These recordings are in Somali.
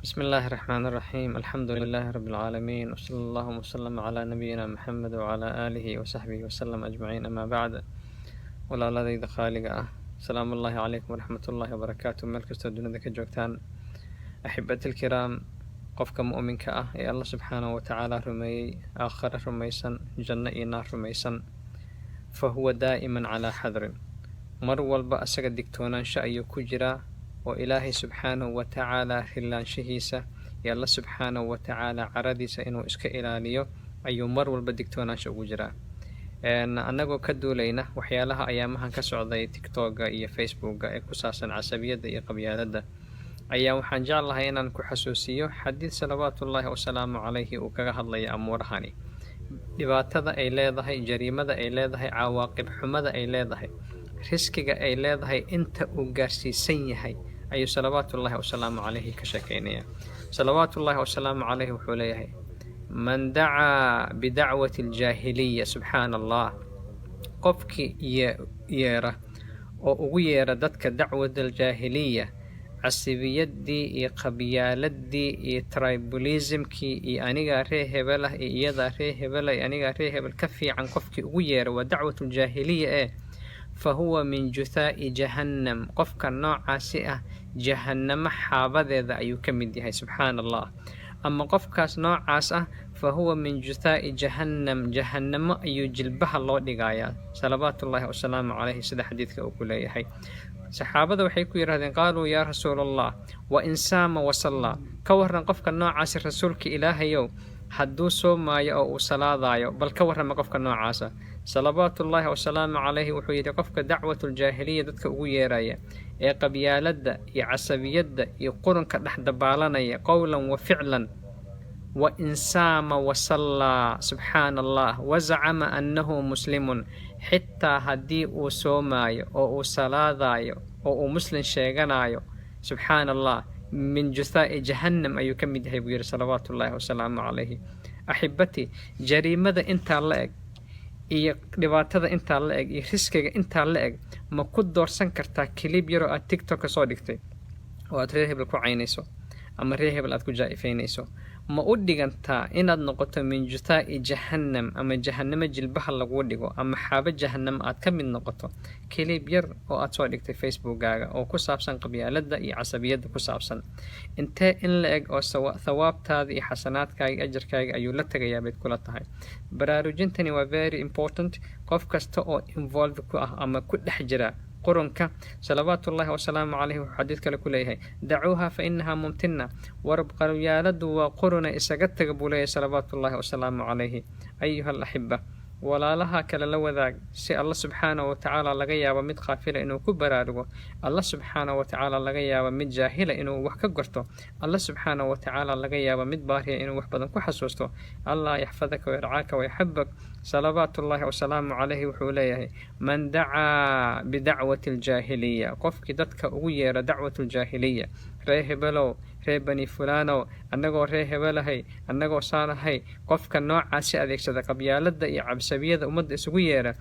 بسم الله الرحمن الرحيم. الحمد لله رب العالمين، وصلى الله وسلم على نبينا محمد وعلى آله وصحبه وسلم أجمعين. أما بعد، walaaladayda qaaliga ah, salaamu ullaahi calaykum waraxmatullaahi wabarakaatu. meel kastoo dunida ka joogtaan, axibatilkiraam, qofka mu'minka ah ee alla subxaanahu watacaala rumeeyey, aakhare rumaysan, janno iyo naar rumaysan, fa huwa daa'iman calaa xadrin. mar walba asaga digtoonaansho ayuu ku jiraa oo ilaahay subxaanahu watacaala rilaanshihiisa iyo alla subxaanahu watacaala caradiisa inuu iska ilaaliyo ayuu mar walba digtoonaansho ugu jiraa. annagoo ka duulayna waxyaalaha ayaamahan ka socday tiktoka iyo facebooka ee ku saabsan casabiyadda iyo qabyaaladda, ayaa waxaan jeclahay inaan ku xasuusiyo xadiid salawaatullaahi wasalaamu calayhi uu kaga hadlaya amuurahani, dhibaatada ay leedahay, jariimada ay leedahay, cawaaqib xumada ay leedahay, riskiga ay leedahay, inta uu gaarsiisan yahay ayuu salawaatullaahi wasalaamu calayhi ka sheekeynaya. salawaatullaahi wasalaamu calayhi wuxuu leeyahay: man dacaa bidacwati aljaahiliya, subxaana allah, qofkii yeera oo ugu yeera dadka dacwat aljaahiliya, casibiyadii iyo qabyaaladii iyo tribalismkii iyo anigaa ree hebelah iyo iyadaa ree hebela iyo anigaa ree hebel ka fiican, qofkii ugu yeera waa dacwatu aljaahiliya fa huwa min juthaa'i jahannam, qofka noocaasi ah jahannamo xaabadeeda ayuu ka mid yahay. subxaana allah. ama qofkaas noocaas ah fa huwa min juthaa'i jahannam, jahannamo ayuu jilbaha loo dhigayaa, salawaatullaahi wasalaamu calayhi, sida xadiidka uu ku leeyahay. saxaabada waxay ku yidhahdeen: qaaluu yaa rasuulallah, wa in saama wasallaa, ka warran qofka noocaasi rasuulka ilaahayow, hadduu soomaayo oo uu salaadaayo, bal ka warrama qofka noocaasa. salawaatullaahi wasalaamu calayhi wuxuu yidhi: qofka dacwatuljaahiliya dadka ugu yeeraya ee qabyaaladda iyo casabiyadda iyo qurunka dhex dabaalanaya qowlan wa ficlan, wa in saama wasallaa, subxaana allah, wazacama annahu muslimun, xitaa haddii uu soomaayo oo uu salaadaayo oo uu muslim sheeganayo, subxaana allah, min juthaa'i jahannam ayuu ka mid yahay buu yidhi salawaatullaahi wasalaamu calayhi. axibati, jariimada intaa la eg iyo dhibaatada intaa la eg iyo riskiga intaa la eg ma ku doorsan kartaa kilib yaroo aad tiktok soo dhigtay oo aad reer hebel ku caynayso ama reer hebel aad ku jaa'ifaynayso? ma u dhigantaa inaad noqoto min juthaa'i jahannam, ama jahannamo jilbaha laguu dhigo, ama xaabo jahannam aad ka mid noqoto kilib yar oo aad soo dhigtay facebookaaga oo ku saabsan qabyaaladda iyo casabiyadda ku saabsan? intee in la eg oo thawaabtaada iyo xasanaadkaaga iyo ajarkaaga ayuu la tegayaa bayd kula tahay? baraarujintani waa very important. qof kasta oo involve ku ah ama ku dhex jira qurunka, salawaatullaahi wasalaamu calayhi wuxuu xadiid kale ku leeyahay: dacuuha fa inahaa mumtina, war qabyaaladu waa quruna, isaga taga buu leeyahay salawaatullaahi wasalaamu calayhi. ayuha alaxiba, walaalaha kale la wadaag, si alla subxaanahu watacaala laga yaabo mid qaafila inuu ku baraarugo, alla subxaanahu watacaala laga yaabo mid jaahila inuu wax ka gorto, alla subxaanahu watacaala laga yaabo mid baariya inuu wax badan ku xasuusto. allah yaxfadaka wayarcaaka wayaxibak. salawaatullaahi wasalaamu calayhi wuxuu leeyahay: man dacaa bidacwati aljaahiliya, qofkii dadka ugu yeera dacwatuljaahiliya, ree hebelow, ree bani fulaanow, annagoo ree hebelahay, annagoo saanahay, qofka noocaasi adeegsada qabyaaladda iyo cabsabiyada ummadda isugu yeera,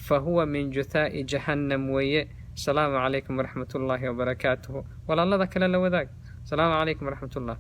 fa huwa min juthaa'i jahannam weeye. asalaamu calaykum waraxmatullaahi wabarakaatuhu. walaalada kale la wadaag. asalaamu calaykum waraxmatullah.